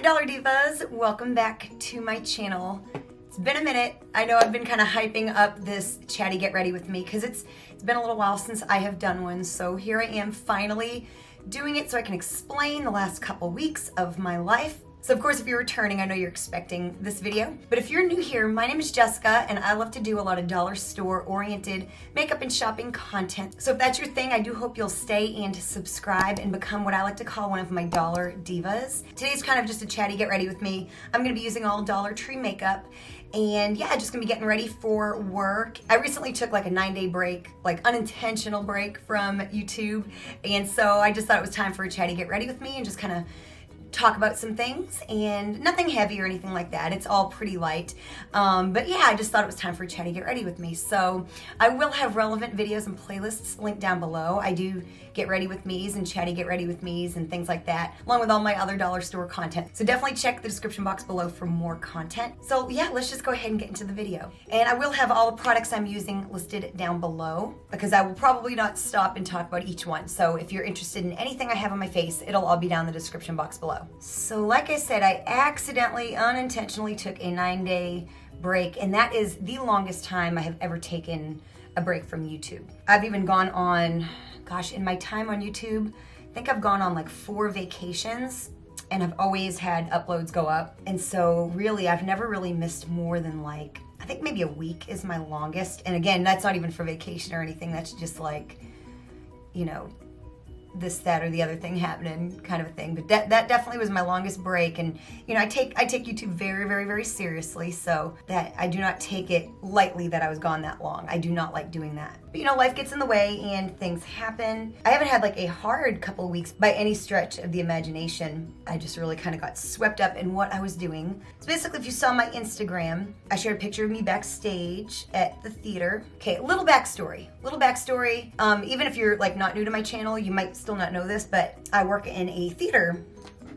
Dollar Divas, welcome back to my channel. It's been a minute. I know I've been kind of hyping up this Chatty Get Ready With Me because it's been a little while since I have done one. So here I am finally doing it so I can explain the last couple weeks of my life. So of course, if you're returning, I know you're expecting this video. But if you're new here, my name is Jessica and I love to do a lot of dollar store oriented makeup and shopping content. So if that's your thing, I do hope you'll stay and subscribe and become what I like to call one of my Dollar Divas. Today's kind of just a Chatty Get Ready With Me. I'm gonna be using all Dollar Tree makeup. And yeah, just gonna be getting ready for work. I recently took like a 9-day break, like unintentional break from YouTube. And so I just thought it was time for a Chatty Get Ready With Me and just kind of talk about some things, and nothing heavy or anything like that. It's all pretty light. But yeah, I just thought it was time for Chatty Get Ready With Me. So I will have relevant videos and playlists linked down below. I do Get Ready With Me's and Chatty Get Ready With Me's and things like that, along with all my other dollar store content. So definitely check the description box below for more content. So yeah, let's just go ahead and get into the video. And I will have all the products I'm using listed down below because I will probably not stop and talk about each one. So if you're interested in anything I have on my face, it'll all be down in the description box below. So like I said, I accidentally, unintentionally took a 9-day break, and that is the longest time I have ever taken a break from YouTube. I've even gone on, gosh, in my time on YouTube, I think I've gone on like 4 vacations, and I've always had uploads go up. And so really, I've never really missed more than like, I think maybe a week is my longest. And again, that's not even for vacation or anything. That's just like, you know, this, that, or the other thing happening kind of a thing. But that definitely was my longest break. And you know, I take YouTube very, very, very seriously, so that I do not take it lightly that I was gone that long. I do not like doing that. But you know, life gets in the way and things happen. I haven't had like a hard couple of weeks by any stretch of the imagination. I just really kind of got swept up in what I was doing. So basically, if you saw my Instagram, I shared a picture of me backstage at the theater. Okay, little backstory. Even if you're like not new to my channel, you might still not know this, but I work in a theater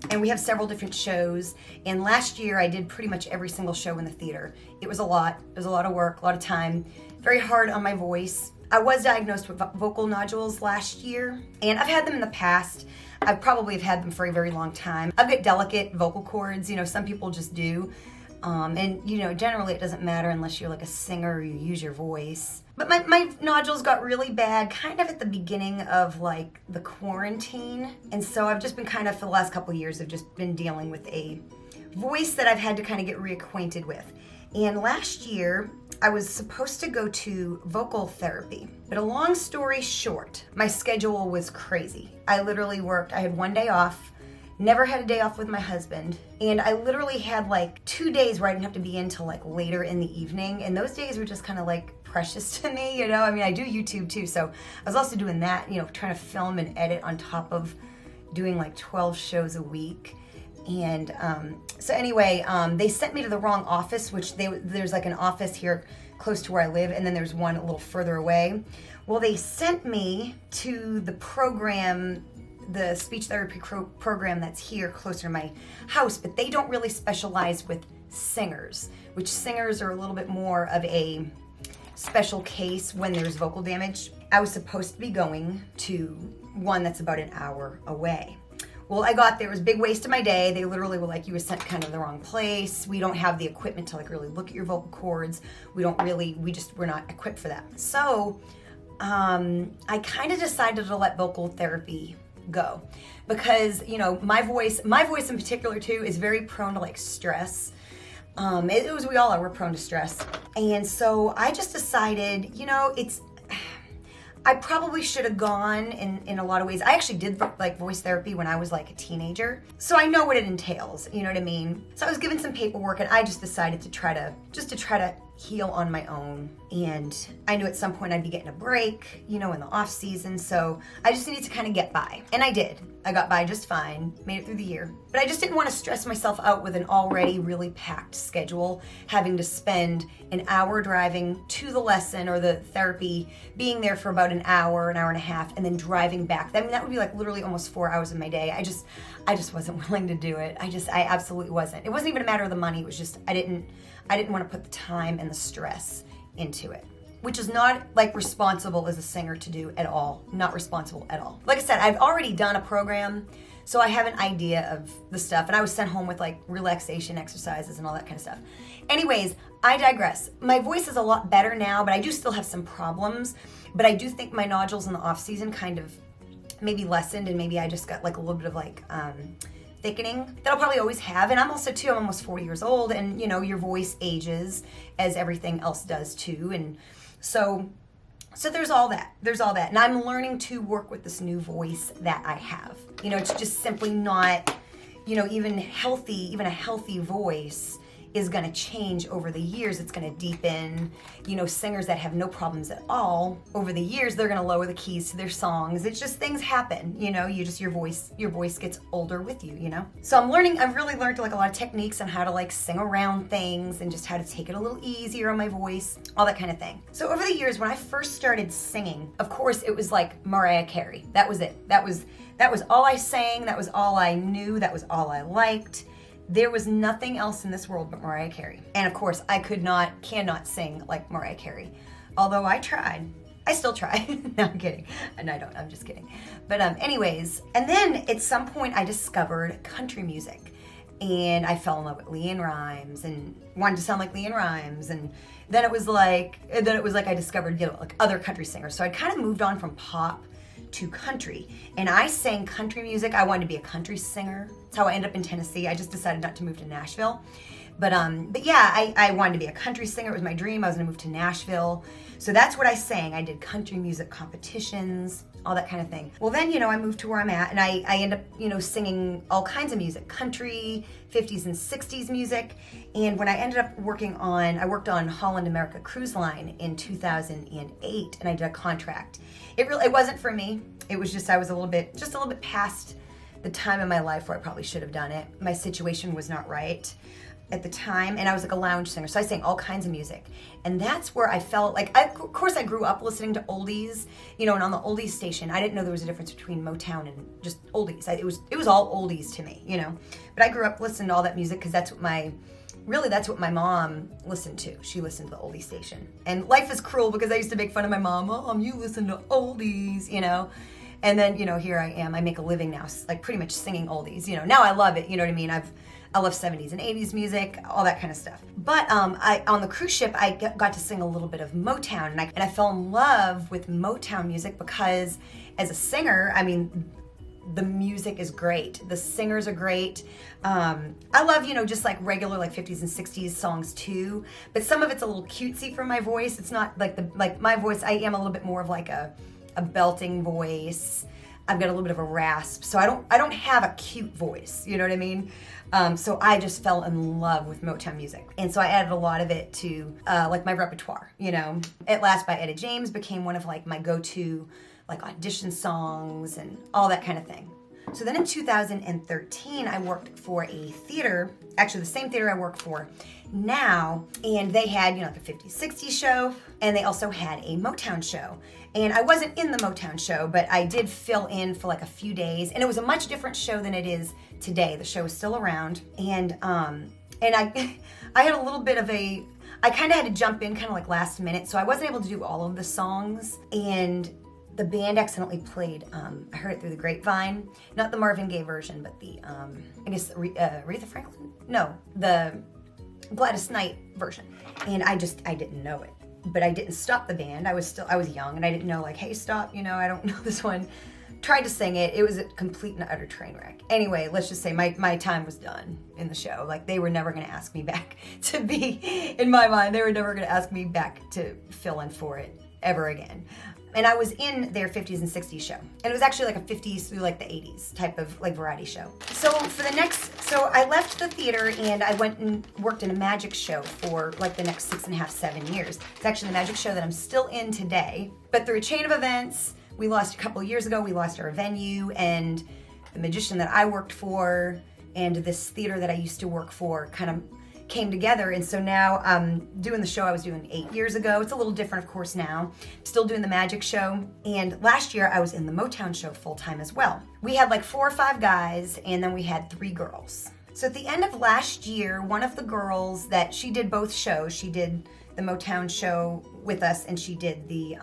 and we have several different shows. And last year I did pretty much every single show in the theater. It was a lot. It was a lot of work, a lot of time, very hard on my voice. I was diagnosed with vocal nodules last year, and I've had them in the past. I probably have had them for a very long time. I've got delicate vocal cords, you know, some people just do. And you know, generally it doesn't matter unless you're like a singer or you use your voice. But my nodules got really bad kind of at the beginning of like the quarantine. And so I've just been kind of, for the last couple of years, I've just been dealing with a voice that I've had to kind of get reacquainted with. And last year, I was supposed to go to vocal therapy. But a long story short, my schedule was crazy. I literally worked, I had 1 day off, never had a day off with my husband. And I literally had like 2 days where I didn't have to be in till like later in the evening. And those days were just kind of like precious to me, you know? I mean, I do YouTube too, so I was also doing that, you know, trying to film and edit on top of doing like 12 shows a week. And so anyway, they sent me to the wrong office, which there's like an office here close to where I live, and then there's one a little further away. Well, they sent me to the program, the speech therapy program that's here closer to my house, but they don't really specialize with singers, which singers are a little bit more of a special case when there's vocal damage. I was supposed to be going to one that's about an hour away. Well, I got there, it was a big waste of my day. They literally were like, you were sent kind of the wrong place. We don't have the equipment to like really look at your vocal cords. We're not equipped for that. So I kind of decided to let vocal therapy go because, you know, my voice in particular too is very prone to like stress. We all are, we're prone to stress. And so I just decided, you know, I probably should have gone in a lot of ways. I actually did like voice therapy when I was like a teenager. So I know what it entails, you know what I mean? So I was given some paperwork and I just decided to try to heal on my own. And I knew at some point I'd be getting a break, you know, in the off season. So I just needed to kind of get by. And I did. I got by just fine, made it through the year. But I just didn't want to stress myself out with an already really packed schedule, having to spend an hour driving to the lesson or the therapy, being there for about an hour and a half, and then driving back. I mean, that would be like literally almost 4 hours of my day. I just wasn't willing to do it. I absolutely wasn't. It wasn't even a matter of the money. It was just, I didn't want to put the time and the stress into it, which is not like responsible as a singer to do at all. Not responsible at all. Like I said, I've already done a program So I have an idea of the stuff, and I was sent home with like relaxation exercises and all that kind of stuff. Anyways, I digress. My voice is a lot better now, but I do still have some problems. But I do think my nodules in the off season kind of maybe lessened, and maybe I just got like a little bit of like thickening that I'll probably always have. And I'm also too, I'm almost 40 years old, and you know, your voice ages as everything else does too. And so there's all that. There's all that. And I'm learning to work with this new voice that I have. You know, it's just simply not, you know, even a healthy voice is going to change over the years. It's going to deepen. You know, singers that have no problems at all, over the years, they're going to lower the keys to their songs. It's just, things happen, you know, your voice gets older with you, you know? So I've really learned like a lot of techniques on how to like sing around things and just how to take it a little easier on my voice, all that kind of thing. So over the years, when I first started singing, of course, it was like Mariah Carey. That was it. That was all I sang. That was all I knew. That was all I liked. There was nothing else in this world but Mariah Carey. And of course, I cannot sing like Mariah Carey. Although I tried. I still try. No, I'm kidding. And I don't, I'm just kidding. But anyways, and then at some point I discovered country music. And I fell in love with LeAnn Rimes and wanted to sound like LeAnn Rimes. And then it was like I discovered, you know, like other country singers. So I kind of moved on from pop to country, and I sang country music. I wanted to be a country singer. That's how I ended up in Tennessee. I just decided not to move to Nashville, but yeah, I wanted to be a country singer. It was my dream. I was gonna move to Nashville, so that's what I sang. I did country music competitions, all that kind of thing. Well, then, you know, I moved to where I'm at, and I end up, you know, singing all kinds of music, country, 50s and 60s music. And when I ended up I worked on Holland America Cruise Line in 2008, and I did a contract. It wasn't for me. It was just, I was a little bit past the time in my life where I probably should have done it. My situation was not right at the time, and I was like a lounge singer, so I sang all kinds of music. And that's where I felt like, of course I grew up listening to oldies, you know, and on the oldies station, I didn't know there was a difference between Motown and just oldies. It was all oldies to me, you know. But I grew up listening to all that music because that's what my mom listened to. She listened to the oldie station. And life is cruel because I used to make fun of my mom. Mom, you listen to oldies, you know. And then, you know, here I am. I make a living now, like pretty much singing oldies. You know, now I love it. You know what I mean? I love 70s and 80s music, all that kind of stuff. But on the cruise ship, I got to sing a little bit of Motown, and I fell in love with Motown music because as a singer, I mean, the music is great. The singers are great. I love, you know, just like regular like 50s and 60s songs too, but some of it's a little cutesy for my voice. It's not like my voice. I am a little bit more of like a belting voice. I've got a little bit of a rasp, so I don't have a cute voice, you know what I mean? So I just fell in love with Motown music, and so I added a lot of it to like my repertoire, you know. At Last by Etta James became one of like my go-to like audition songs and all that kind of thing. So then in 2013, I worked for a theater, actually the same theater I work for now, and they had, you know, like a 50s, 60s show, and they also had a Motown show. And I wasn't in the Motown show, but I did fill in for like a few days, and it was a much different show than it is today. The show is still around, and I had a little bit of I kind of had to jump in kind of like last minute, so I wasn't able to do all of the songs, and the band accidentally played, I heard it through the grapevine, not the Marvin Gaye version, but the, I guess, Aretha Franklin? No, the Gladys Knight version. And I didn't know it. But I didn't stop the band. I was young, and I didn't know, like, hey, stop, you know, I don't know this one. Tried to sing it. It was a complete and utter train wreck. Anyway, let's just say my time was done in the show. Like, they were never going to ask me back to be, in my mind, they were never going to ask me back to fill in for it ever again. And I was in their 50s and 60s show. And it was actually like a 50s through like the 80s type of like variety show. So so I left the theater and I went and worked in a magic show for like the next 6.5, 7 years. It's actually the magic show that I'm still in today. But through a chain of events, we lost a couple of years ago, we lost our venue, and the magician that I worked for and this theater that I used to work for kind of came together, and so now I'm doing the show I was doing 8 years ago. It's a little different, of course, now. Still doing the magic show, and last year I was in the Motown show full-time as well. We had like 4 or 5 guys, and then we had 3 girls. So at the end of last year, one of the girls that she did both shows, she did the Motown show with us and she did the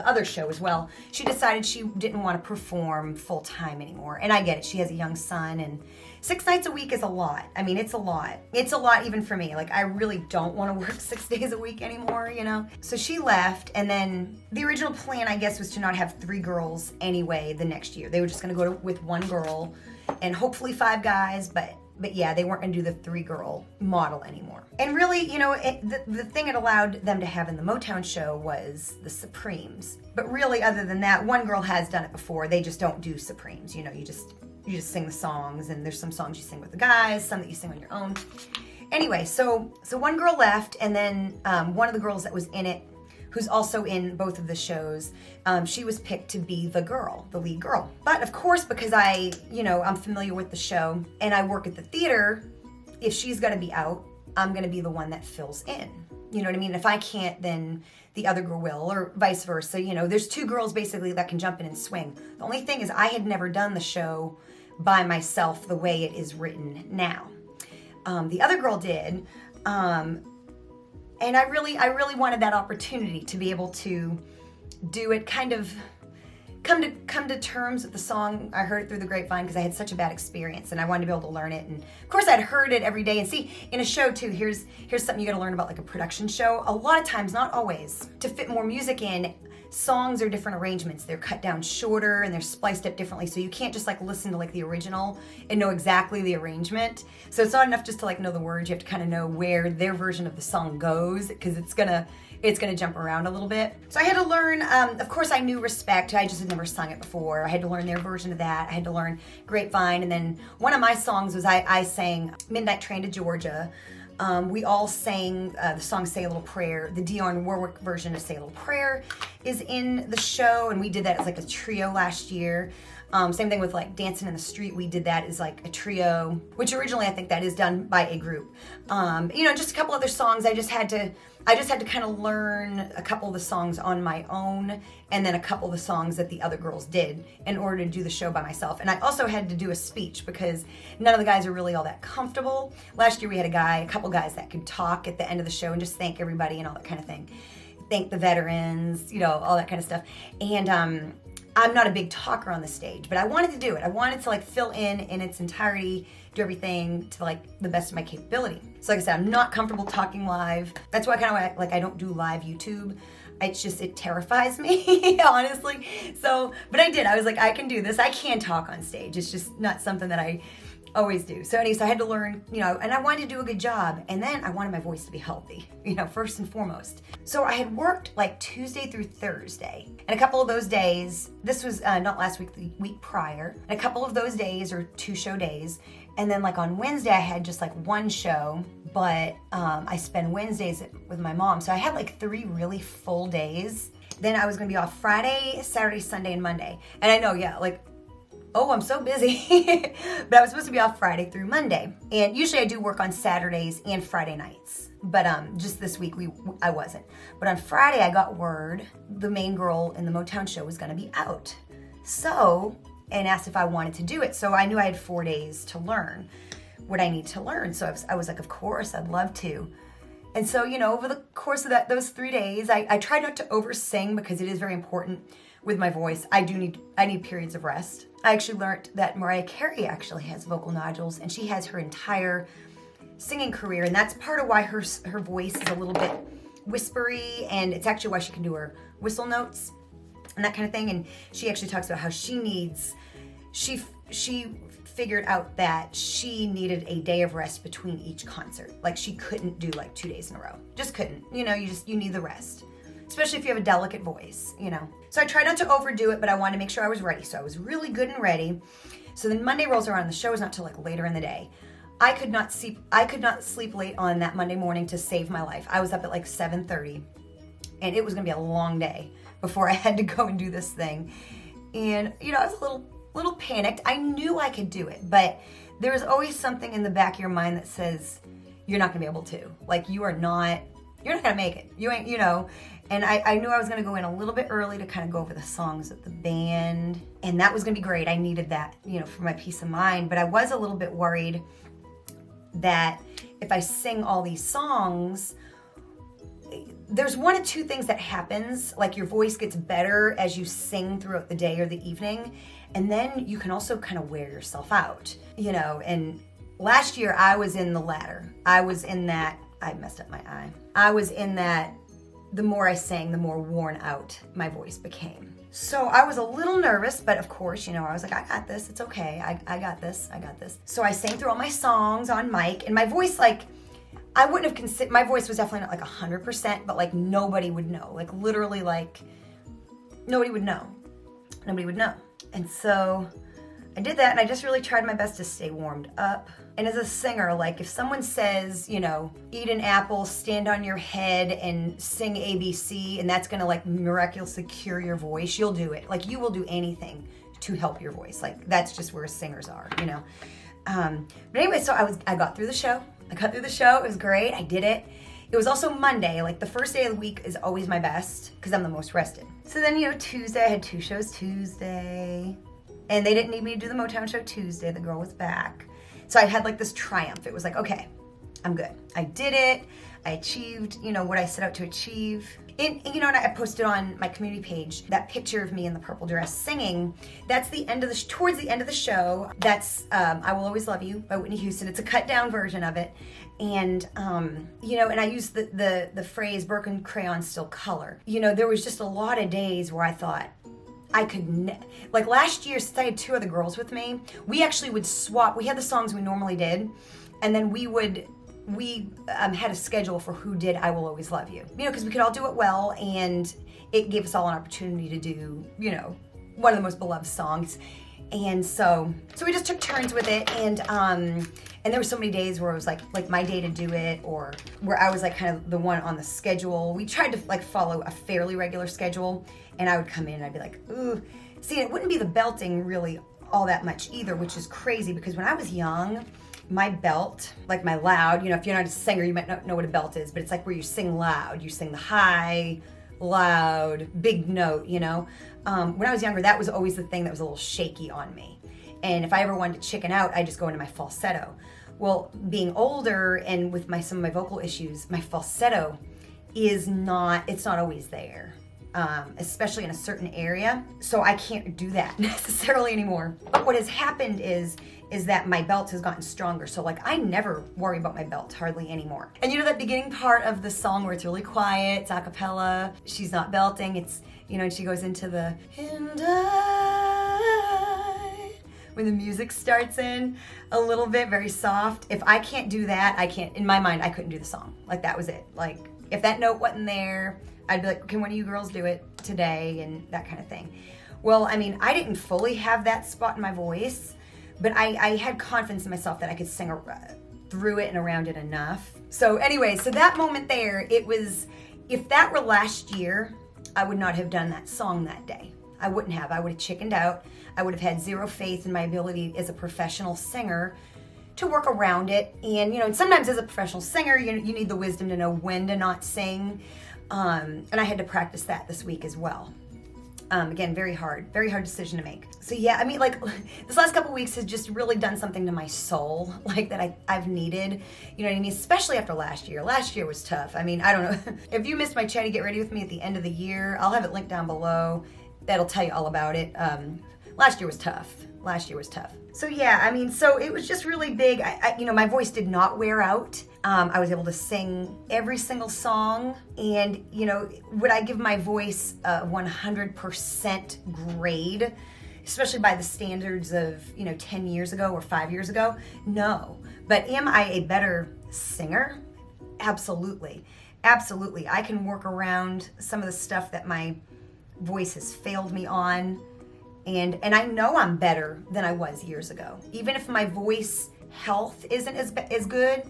other show as well. She decided she didn't want to perform full time anymore. And I get it. She has a young son and 6 nights a week is a lot. I mean, it's a lot. It's a lot even for me. Like, I really don't want to work 6 days a week anymore, you know? So she left, and then the original plan, I guess, was to not have 3 girls anyway the next year. They were just going to go with 1 girl and hopefully 5 guys, but yeah, they weren't going to do the 3-girl model anymore. And really, you know, the thing it allowed them to have in the Motown show was the Supremes. But really, other than that, 1 girl has done it before. They just don't do Supremes. You know, you just sing the songs, and there's some songs you sing with the guys, some that you sing on your own. Anyway, so 1 girl left, and then one of the girls that was in it, who's also in both of the shows, she was picked to be the girl, the lead girl. But of course, because I'm familiar with the show and I work at the theater, if she's gonna be out, I'm gonna be the one that fills in. You know what I mean? If I can't, then the other girl will, or vice versa. You know, there's 2 girls basically that can jump in and swing. The only thing is I had never done the show by myself the way it is written now. The other girl did, and I really wanted that opportunity to be able to do it, kind of come to terms with the song. I heard it through the grapevine because I had such a bad experience and I wanted to be able to learn it. And of course I'd heard it every day. And see, in a show too, here's something you gotta learn about, like a production show. A lot of times, not always, to fit more music in, songs are different arrangements. They're cut down shorter and they're spliced up differently. So you can't just like listen to like the original and know exactly the arrangement. So it's not enough just to like know the words. You have to kind of know where their version of the song goes, because it's gonna jump around a little bit. So I had to learn, of course I knew Respect. I just had never sung it before. I had to learn their version of that. I had to learn Grapevine. And then one of my songs was I sang Midnight Train to Georgia. We all sang the song Say a Little Prayer. The Dionne Warwick version of Say a Little Prayer is in the show, and we did that as like a trio last year. Same thing with like Dancing in the Street. We did that as like a trio, which originally I think that is done by a group. You know, just a couple other songs. I just had to kind of learn a couple of the songs on my own, and then a couple of the songs that the other girls did in order to do the show by myself. And I also had to do a speech because none of the guys are really all that comfortable. Last year we had a couple guys that could talk at the end of the show and just thank everybody and all that kind of thing. Thank the veterans, you know, all that kind of stuff. And I'm not a big talker on the stage, but I wanted to do it. I wanted to like fill in its entirety, do everything to like the best of my capability. So like I said, I'm not comfortable talking live. That's why I don't do live YouTube. It terrifies me, honestly. So, but I did. I was like, I can do this. I can talk on stage. It's just not something that I always do. So anyway, so I had to learn, you know, and I wanted to do a good job. And then I wanted my voice to be healthy, you know, first and foremost. So I had worked like Tuesday through Thursday. And a couple of those days, this was not last week, the week prior. And a couple of those days are 2 show days. And then like on Wednesday, I had just like 1 show, but I spend Wednesdays with my mom. So I had like 3 really full days. Then I was gonna be off Friday, Saturday, Sunday, and Monday. And I know, yeah, like, oh, I'm so busy. But I was supposed to be off Friday through Monday. And usually I do work on Saturdays and Friday nights. But just this week, I wasn't. But on Friday, I got word the main girl in the Motown show was gonna be out. So, and asked if I wanted to do it. So I knew I had 4 days to learn what I need to learn. So I was like, of course, I'd love to. And so, you know, over the course of those 3 days, I try not to over sing because it is very important with my voice. I need periods of rest. I actually learned that Mariah Carey actually has vocal nodules, and she has her entire singing career, and that's part of why her voice is a little bit whispery, and it's actually why she can do her whistle notes and that kind of thing. And she actually talks about how she figured out that she needed a day of rest between each concert. Like she couldn't do like 2 days in a row. Just couldn't. You know, you need the rest. Especially if you have a delicate voice, you know. So I tried not to overdo it, but I wanted to make sure I was ready. So I was really good and ready. So then Monday rolls around, and the show is not till like later in the day. I could not sleep late on that Monday morning to save my life. I was up at like 7:30, and it was gonna be a long day before I had to go and do this thing. And you know, I was a little panicked. I knew I could do it, but there was always something in the back of your mind that says you're not gonna be able to. Like you're not gonna make it. You ain't, you know. And I knew I was gonna go in a little bit early to kind of go over the songs with the band, and that was gonna be great. I needed that, you know, for my peace of mind. But I was a little bit worried that if I sing all these songs, there's one of two things that happens. Like your voice gets better as you sing throughout the day or the evening. And then you can also kind of wear yourself out, you know. And last year I was in the latter. I was in that, I messed up my eye. I was in that the more I sang, the more worn out my voice became. So I was a little nervous, but of course, you know, I was like, I got this, it's okay. I got this, I got this. So I sang through all my songs on mic, and my voice, like, I wouldn't have considered, my voice was definitely not like 100%, but like nobody would know. Like literally like, nobody would know. Nobody would know. And so I did that, and I just really tried my best to stay warmed up. And as a singer, like if someone says, you know, eat an apple, stand on your head and sing ABC, and that's gonna like miraculously cure your voice, you'll do it. Like you will do anything to help your voice. Like that's just where singers are, you know. But anyway, so I got through the show. I got through the show, it was great, I did it. It was also Monday, like the first day of the week is always my best because I'm the most rested. So then, you know, Tuesday, I had 2 shows Tuesday, and they didn't need me to do the Motown show Tuesday, the girl was back. So I had like this triumph. It was like, okay, I'm good. I did it. I achieved, you know, what I set out to achieve. And you know, and I posted on my community page that picture of me in the purple dress singing. That's the end of the, towards the end of the show. That's I Will Always Love You by Whitney Houston. It's a cut down version of it. And, you know, and I used the phrase broken crayon still color. You know, there was just a lot of days where I thought, I could, like last year, since I had 2 other girls with me, we actually would swap. We had the songs we normally did, and then we had a schedule for who did I Will Always Love You. You know, because we could all do it well, and it gave us all an opportunity to do, you know, one of the most beloved songs. And so we just took turns with it, and there were so many days where it was like my day to do it, or where I was like kind of the one on the schedule. We tried to like follow a fairly regular schedule, and I would come in and I'd be like, ooh. See, it wouldn't be the belting really all that much either, which is crazy because when I was young, my belt, like my loud, you know, if you're not a singer, you might not know what a belt is, but it's like where you sing loud. You sing the high, loud, big note, you know. When I was younger, that was always the thing that was a little shaky on me. And if I ever wanted to chicken out, I just go into my falsetto. Well, being older and with some of my vocal issues, my falsetto it's not always there, especially in a certain area. So I can't do that necessarily anymore. But what has happened is that my belt has gotten stronger. So like I never worry about my belt hardly anymore. And you know that beginning part of the song where it's really quiet, it's a cappella, she's not belting, it's, you know, and she goes into the, and when the music starts in a little bit, very soft. If I can't do that, I can't, in my mind, I couldn't do the song. Like that was it. Like if that note wasn't there, I'd be like, can one of you girls do it today? And that kind of thing. Well, I mean, I didn't fully have that spot in my voice, but I had confidence in myself that I could sing through it and around it enough. So anyway, so that moment there, it was, if that were last year, I would not have done that song that day. I wouldn't have. I would have chickened out. I would have had zero faith in my ability as a professional singer to work around it. And, you know, and sometimes as a professional singer, you need the wisdom to know when to not sing. And I had to practice that this week as well. Again, very hard decision to make. So yeah, I mean, like this last couple weeks has just really done something to my soul, like that I've needed, you know what I mean? Especially after last year. Last year was tough. I mean, I don't know. If you missed my Chatty Get Ready With Me at the end of the year, I'll have it linked down below. That'll tell you all about it. Last year was tough. So yeah, I mean, so it was just really big. You know, my voice did not wear out. I was able to sing every single song, and you know, would I give my voice a 100% grade, especially by the standards of, you know, 10 years ago or 5 years ago? No. But am I a better singer? Absolutely. Absolutely. I can work around some of the stuff that my voice has failed me on, and I know I'm better than I was years ago. Even if my voice health isn't as good,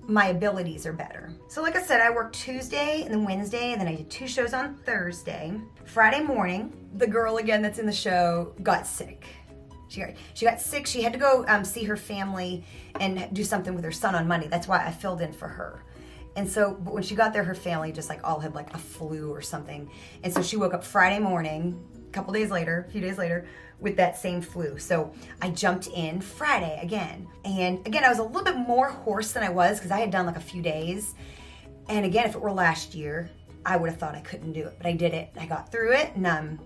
my abilities are better. So like I said, I worked Tuesday and then Wednesday, and then I did 2 shows on Thursday. Friday morning, the girl again that's in the show got sick. She got sick. She had to go see her family and do something with her son on Monday. That's why I filled in for her. And so, but when she got there, her family just like all had like a flu or something. And so she woke up Friday morning, a few days later, with that same flu. So I jumped in Friday again. And again, I was a little bit more hoarse than I was because I had done like a few days. And again, if it were last year, I would have thought I couldn't do it, but I did it. I got through it and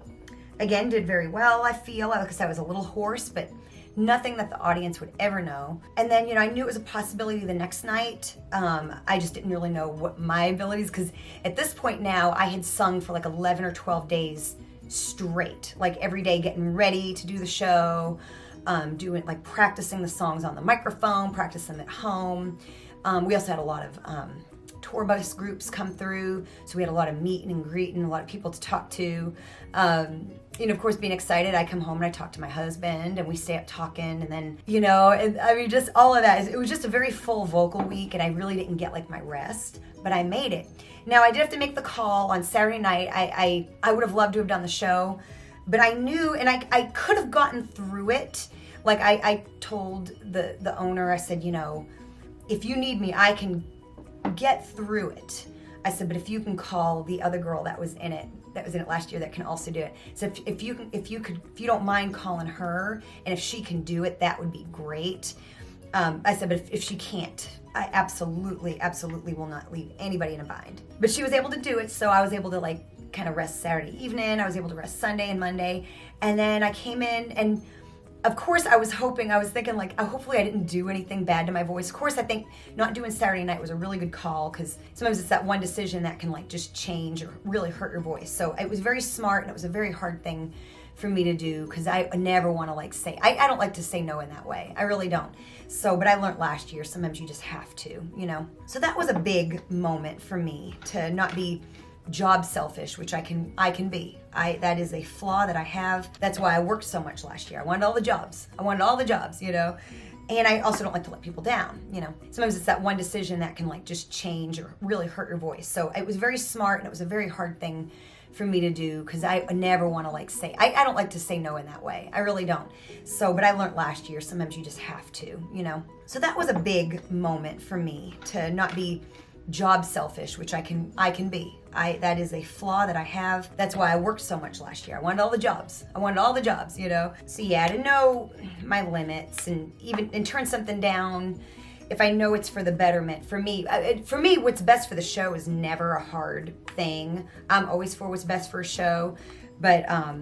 again, did very well, I feel. Like I said, I was a little hoarse, but nothing that the audience would ever know. And then, I knew it was a possibility the next night. I just didn't really know what my abilities, because at this point now, I had sung for like 11 or 12 days straight, like every day getting ready to do the show, doing like practicing the songs on the microphone, practice them at home. We also had a lot of tour bus groups come through, so we had a lot of meet and greet and a lot of people to talk to. Of course, being excited, I come home and I talk to my husband and we stay up talking, and then, just all of that. It was just a very full vocal week, and I really didn't get like my rest, but I made it. Now, I did have to make the call on Saturday night. I would have loved to have done the show, but I knew, and I could have gotten through it. Like I told the owner, I said, if you need me, I can get through it. I said, but if you can call the other girl that was in it last year that can also do it. So if you don't mind calling her, and if she can do it, that would be great. I said, but if she can't, I absolutely will not leave anybody in a bind. But she was able to do it, so I was able to like kind of rest Saturday evening. I was able to rest Sunday and Monday, and then I came in, and of course I was thinking like, hopefully I didn't do anything bad to my voice. Of course, I think not doing Saturday night was a really good call, because sometimes it's that one decision that can like just change or really hurt your voice. So it was very smart, and it was a very hard thing for me to do, because I never want to like say, I don't like to say no in that way. I really don't. So, but I learned last year, sometimes you just have to, So that was a big moment for me, to not be job selfish, which I can be. That is a flaw that I have. That's why I worked so much last year. I wanted all the jobs, And I also don't like to let people down, Sometimes it's that one decision that can like just change or really hurt your voice. So it was very smart, and it was a very hard thing for me to do, because I never want to like say, I don't like to say no in that way. I really don't. So, but I learned last year, sometimes you just have to, So that was a big moment for me, to not be job selfish, which I can be. That is a flaw that I have. That's why I worked so much last year. I wanted all the jobs, So yeah, to know my limits, and turn something down if I know it's for the betterment. For me, what's best for the show is never a hard thing. I'm always for what's best for a show, but I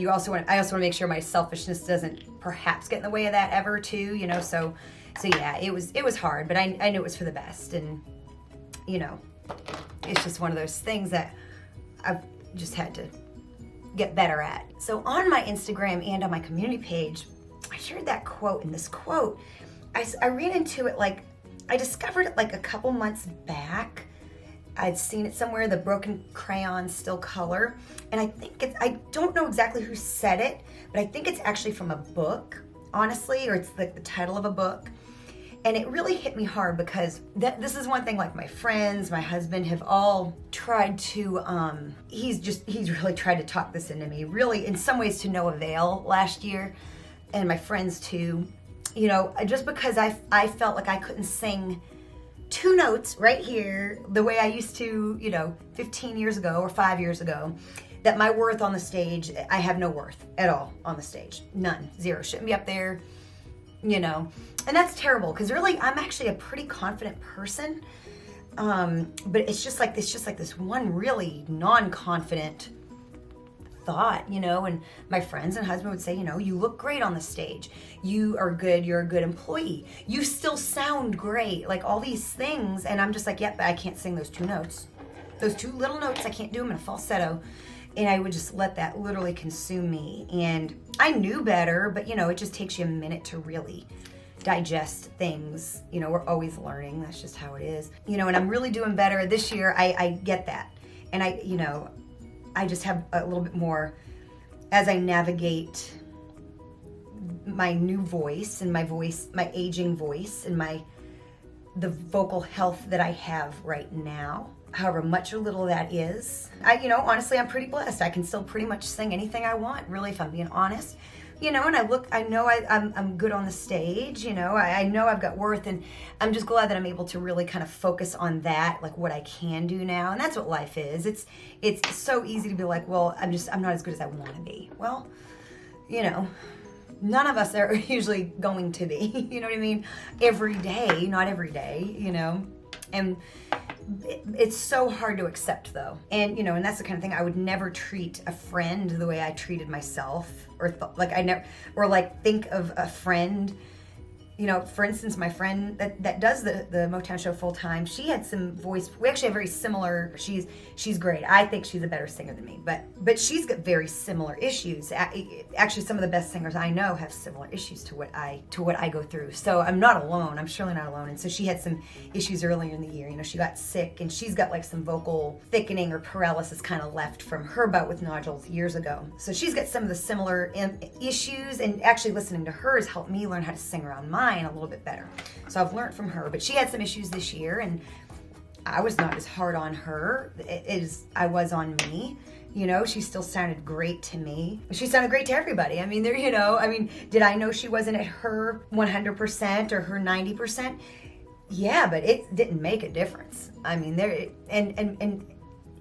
also want to make sure my selfishness doesn't perhaps get in the way of that ever too. So yeah, it was hard, but I knew it was for the best, and it's just one of those things that I've just had to get better at. So on my Instagram and on my community page, I shared that quote, and this quote, I ran into it, like, I discovered it like a couple months back. I'd seen it somewhere, the broken crayon still color, and I don't know exactly who said it, but I think it's actually from a book, honestly, or it's like the title of a book. And it really hit me hard, because this is one thing, like my friends, my husband have all tried to, he's really tried to talk this into me, really in some ways to no avail last year, and my friends too, just because I felt like I couldn't sing two notes right here the way I used to, 15 years ago or 5 years ago, that my worth on the stage, I have no worth at all on the stage. None. Zero. Shouldn't be up there, And that's terrible, because really I'm actually a pretty confident person. But it's just like this one really non-confident thought, and my friends and husband would say, you look great on the stage. You are good. You're a good employee. You still sound great. Like all these things. And I'm just like, yep, I can't sing those two notes. Those two little notes, I can't do them in a falsetto. And I would just let that literally consume me. And I knew better, but it just takes you a minute to really digest things. We're always learning. That's just how it is. And I'm really doing better this year. I get that. And I just have a little bit more as I navigate my new voice, and my aging voice, and the vocal health that I have right now. However much or little that is. Honestly, I'm pretty blessed. I can still pretty much sing anything I want, really, if I'm being honest. And I know I'm good on the stage, I know I've got worth, and I'm just glad that I'm able to really kind of focus on that, like what I can do now. And that's what life is. It's so easy to be like, well, I'm not as good as I want to be. Well, you know, none of us are usually going to be, you know what I mean? Every day, not every day, you know? And it's so hard to accept though. And, you know, and that's the kind of thing I would never treat a friend the way I treated myself, or like think of a friend. You know, for instance, my friend that does the Motown show full time, she had some voice. We actually have very similar. She's great. I think she's a better singer than me, but she's got very similar issues. Actually, some of the best singers I know have similar issues to what I go through. So I'm not alone. I'm surely not alone. And so she had some issues earlier in the year. You know, she got sick, and she's got like some vocal thickening or paralysis kind of left from her bout with nodules years ago. So she's got some of the similar issues, and actually listening to her has helped me learn how to sing around mine a little bit better. So I've learned from her, but she had some issues this year, and I was not as hard on her as I was on me. You know, she still sounded great to me. She sounded great to everybody. I mean, did I know she wasn't at her 100% or her 90%? Yeah, but it didn't make a difference. I mean,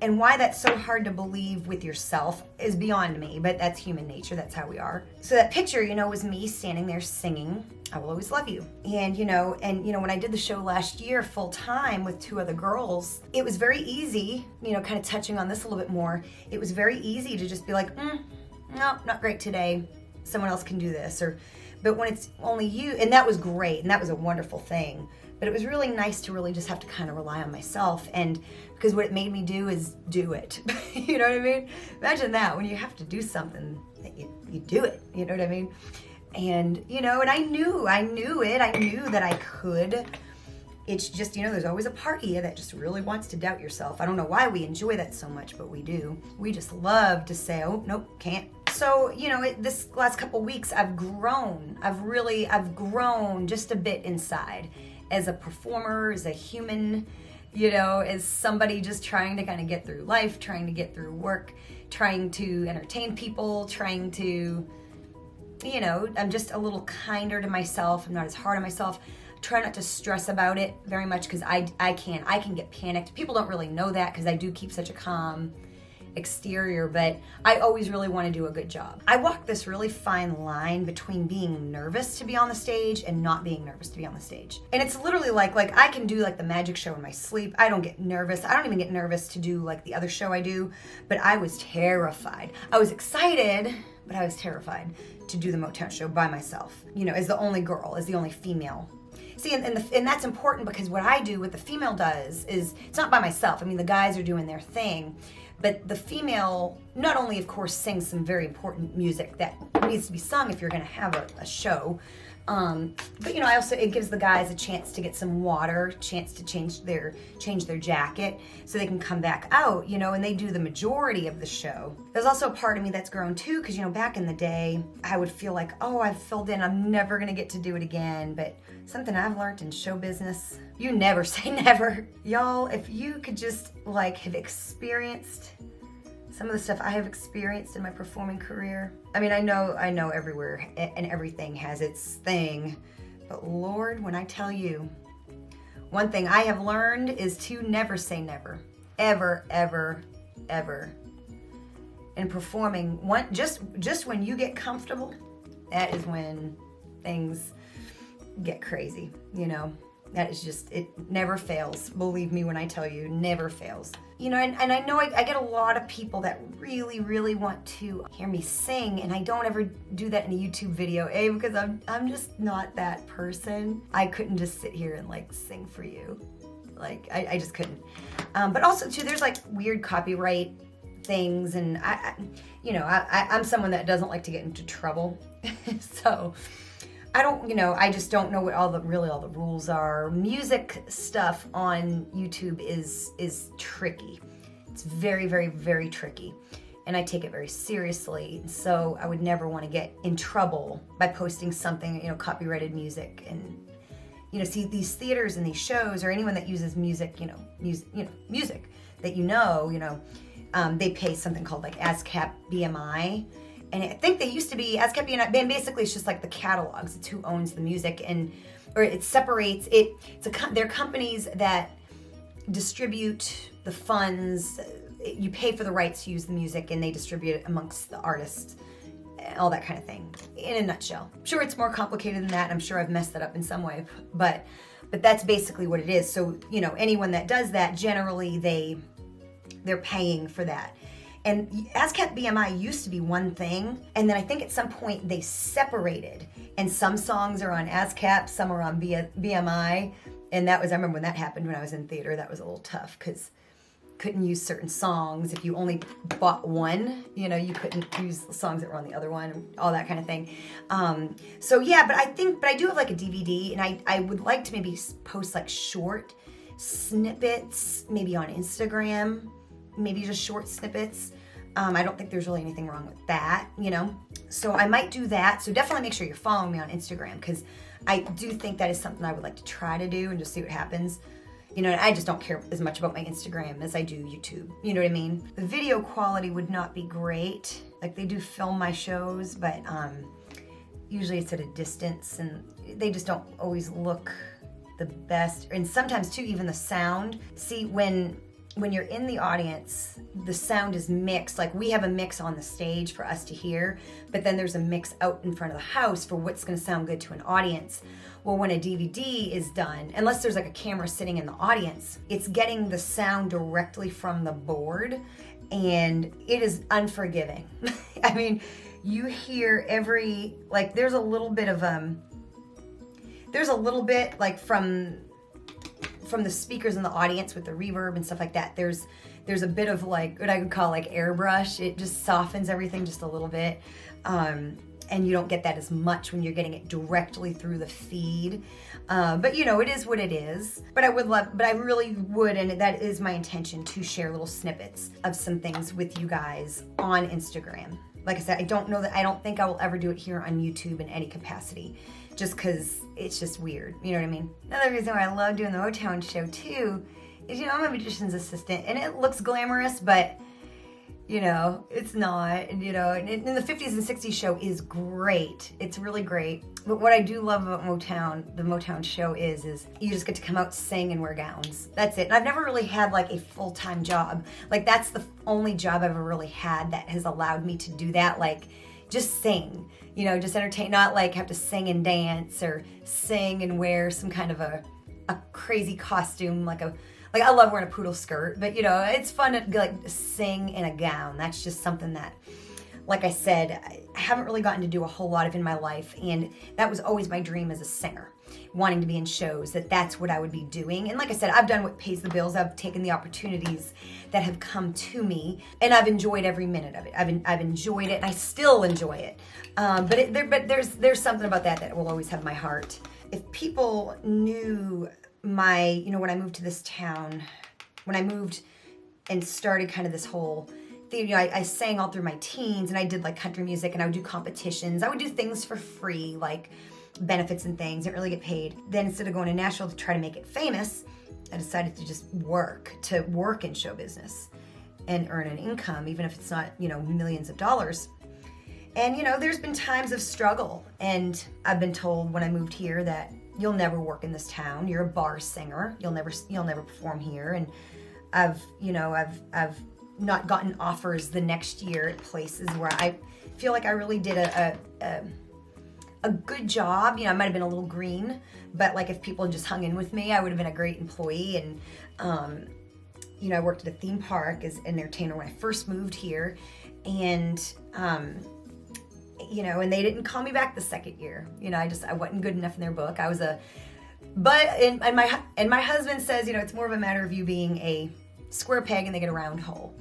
and why that's so hard to believe with yourself is beyond me, but that's human nature. That's how we are. So that picture, you know, was me standing there singing I Will Always Love You. And you know, when I did the show last year full time with 2 other girls, it was very easy, you know, kind of touching on this a little bit more. It was very easy to just be like, no, not great today. Someone else can do this. But when it's only you, and that was great, and that was a wonderful thing. But it was really nice to really just have to kind of rely on myself, and because what it made me do is do it. You know what I mean? Imagine that, when you have to do something, you do it. You know what I mean? And, you know, and I knew it. I knew that I could. It's just, you know, there's always a part of you that just really wants to doubt yourself. I don't know why we enjoy that so much, but we do. We just love to say, oh, nope, can't. So, you know, this last couple weeks, I've grown. I've grown just a bit inside as a performer, as a human, you know, as somebody just trying to kind of get through life, trying to get through work, trying to entertain people, trying to, you know, I'm just a little kinder to myself. I'm not as hard on myself. Try not to stress about it very much, because I can get panicked. People don't really know that because I do keep such a calm exterior, but I always really want to do a good job. I walk this really fine line between being nervous to be on the stage and not being nervous to be on the stage. And it's literally like I can do like the magic show in my sleep. I don't get nervous. I don't even get nervous to do like the other show I do, but I was terrified. I was excited, but I was terrified to do the Motown show by myself, you know, as the only girl, as the only female. See, and that's important, because what I do, what the female does, is it's not by myself. I mean, the guys are doing their thing, but the female not only, of course, sings some very important music that needs to be sung if you're going to have a show, but, you know, it gives the guys a chance to get some water, chance to change their jacket so they can come back out, you know, and they do the majority of the show. There's also a part of me that's grown too, because, you know, back in the day, I would feel like, oh, I've filled in, I'm never going to get to do it again. But something I've learned in show business, you never say never. Y'all, if you could just like have experienced some of the stuff I have experienced in my performing career. I mean, I know everywhere and everything has its thing, but Lord, when I tell you, one thing I have learned is to never say never. Ever, ever, ever. In performing, just when you get comfortable, that is when things get crazy, you know. That is just, it never fails. Believe me when I tell you, never fails. You know, and I know I get a lot of people that really, really want to hear me sing, and I don't ever do that in a YouTube video, because I'm just not that person. I couldn't just sit here and like sing for you. Like, I just couldn't. But also too, there's like weird copyright things, and I'm someone that doesn't like to get into trouble. So I just don't know what all the rules are. Music stuff on YouTube is tricky. It's very, very, very tricky. And I take it very seriously. So I would never want to get in trouble by posting something, copyrighted music. And, see these theaters and these shows, or anyone that uses music, music that they pay something called like ASCAP BMI. And I think they used to be ASCAP BMI, and basically it's just like the catalogs. It's who owns the music, or it separates it. They're companies that distribute the funds. You pay for the rights to use the music, and they distribute it amongst the artists all that kind of thing, in a nutshell. I'm sure it's more complicated than that. I'm sure I've messed that up in some way, but that's basically what it is. So, you know, anyone that does that, generally they're paying for that. And ASCAP BMI used to be one thing, and then I think at some point they separated, and some songs are on ASCAP, some are on BMI, and that was, I remember when that happened when I was in theater, that was a little tough, because couldn't use certain songs. If you only bought one, you know, you couldn't use the songs that were on the other one, all that kind of thing. So yeah, but I do have like a DVD, and I would like to maybe post like short snippets, maybe on Instagram, maybe just short snippets. I don't think there's really anything wrong with that, you know? So I might do that. So definitely make sure you're following me on Instagram, because I do think that is something I would like to try to do and just see what happens. You know, and I just don't care as much about my Instagram as I do YouTube. You know what I mean? The video quality would not be great. Like, they do film my shows, but usually it's at a distance, and they just don't always look the best. And sometimes too, even the sound. See, when you're in the audience, the sound is mixed. Like, we have a mix on the stage for us to hear, but then there's a mix out in front of the house for what's gonna sound good to an audience. Well, when a DVD is done, unless there's like a camera sitting in the audience, it's getting the sound directly from the board, and it is unforgiving. I mean, you hear every, like, there's a little bit like from the speakers in the audience with the reverb and stuff like that. There's a bit of like what I would call like airbrush. It just softens everything just a little bit. And you don't get that as much when you're getting it directly through the feed. But you know, it is what it is. But I really would, and that is my intention, to share little snippets of some things with you guys on Instagram. Like I said, I don't think I will ever do it here on YouTube in any capacity, just because it's just weird. You know what I mean? Another reason why I love doing the Motown show too is, you know, I'm a magician's assistant, and it looks glamorous, but you know, it's not. And you know, and the 50s and 60s show is great. It's really great. But what I do love about Motown, the Motown show is you just get to come out, sing, and wear gowns. That's it. And I've never really had like a full-time job. Like, that's the only job I've ever really had that has allowed me to do that. Like, just sing, you know, just entertain, not like have to sing and dance or sing and wear some kind of a crazy costume, like I love wearing a poodle skirt, but you know, it's fun to like sing in a gown. That's just something that, like I said, I haven't really gotten to do a whole lot of in my life, and that was always my dream as a singer, wanting to be in shows, that's what I would be doing. And like I said, I've done what pays the bills. I've taken the opportunities that have come to me, and I've enjoyed every minute of it. I've enjoyed it, and I still enjoy it. But there's something about that will always have my heart. If people knew you know, when I moved to this town, when I moved and started kind of this whole thing, you know, I sang all through my teens, and I did like country music, and I would do competitions. I would do things for free, like benefits and things, didn't really get paid. Then instead of going to Nashville to try to make it famous, I decided to just work in show business and earn an income, even if it's not, you know, millions of dollars. And you know, there's been times of struggle, and I've been told when I moved here that you'll never work in this town. You're a bar singer. You'll never perform here. And I've not gotten offers the next year at places where I feel like I really did a good job. You know, I might have been a little green, but like if people just hung in with me, I would have been a great employee. And you know, I worked at a theme park as an entertainer when I first moved here, and you know, and they didn't call me back the second year. You know, I wasn't good enough in their book. My husband says, you know, it's more of a matter of you being a square peg and they get a round hole.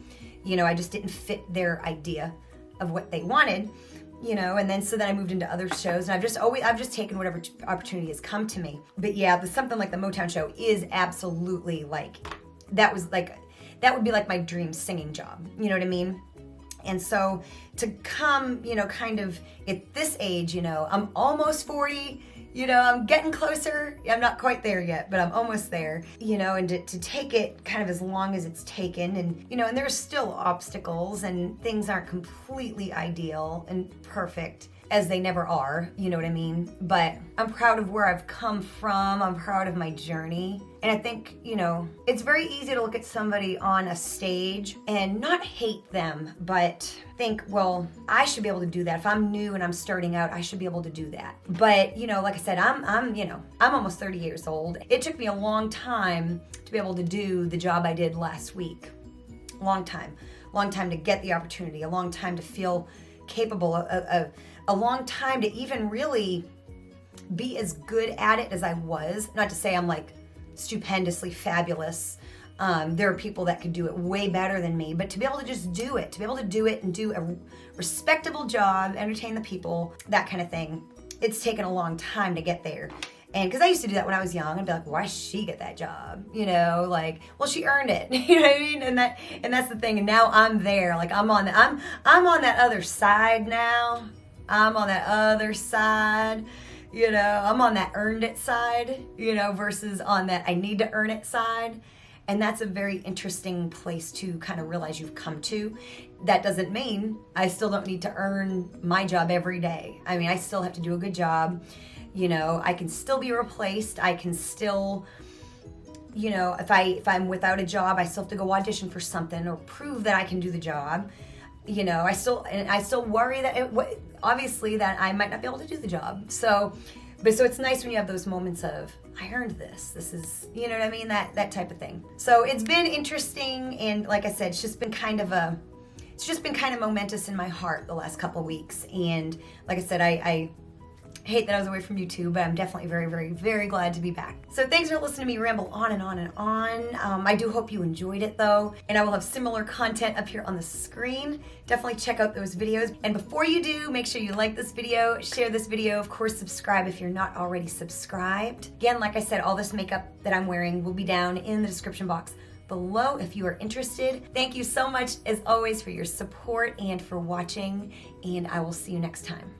You know, I just didn't fit their idea of what they wanted, you know, and then I moved into other shows, and I've just taken whatever opportunity has come to me. But yeah, something like the Motown show is absolutely like, that would be like my dream singing job. You know what I mean? And so to come, you know, kind of at this age, you know, I'm almost 40, you know, I'm getting closer. I'm not quite there yet, but I'm almost there, you know, and to take it kind of as long as it's taken, and, you know, and there's still obstacles and things aren't completely ideal and perfect. as they never are, you know what I mean? But I'm proud of where I've come from. I'm proud of my journey. And I think, you know, it's very easy to look at somebody on a stage and not hate them, but think, well, I should be able to do that. If I'm new and I'm starting out, I should be able to do that. But, you know, like I said, I'm almost 30 years old. It took me a long time to be able to do the job I did last week. Long time to get the opportunity, a long time to feel capable, a long time to even really be as good at it as I was. Not to say I'm like stupendously fabulous. There are people that could do it way better than me, but to be able to just do it, and do a respectable job, entertain the people, that kind of thing, it's taken a long time to get there. And because I used to do that when I was young, I'd be like, why does she get that job? You know, like, well, she earned it. You know what I mean? And that's the thing. And now I'm there. Like I'm on that other side now. I'm on that other side. You know, I'm on that earned it side, you know, versus on that I need to earn it side. And that's a very interesting place to kind of realize you've come to. That doesn't mean I still don't need to earn my job every day. I mean, I still have to do a good job. You know, I can still be replaced. I can still, you know, if I'm without a job, I still have to go audition for something or prove that I can do the job. You know, I still worry that obviously that I might not be able to do the job. So it's nice when you have those moments of, I earned this. This is, you know what I mean? That type of thing. So it's been interesting. And like I said, it's just been kind of momentous in my heart the last couple weeks. And like I said, I hate that I was away from YouTube, but I'm definitely very, very, very glad to be back. So thanks for listening to me ramble on and on and on. I do hope you enjoyed it though, and I will have similar content up here on the screen. Definitely check out those videos. And before you do, make sure you like this video, share this video, of course, subscribe if you're not already subscribed. Again, like I said, all this makeup that I'm wearing will be down in the description box below if you are interested. Thank you so much, as always, for your support and for watching, and I will see you next time.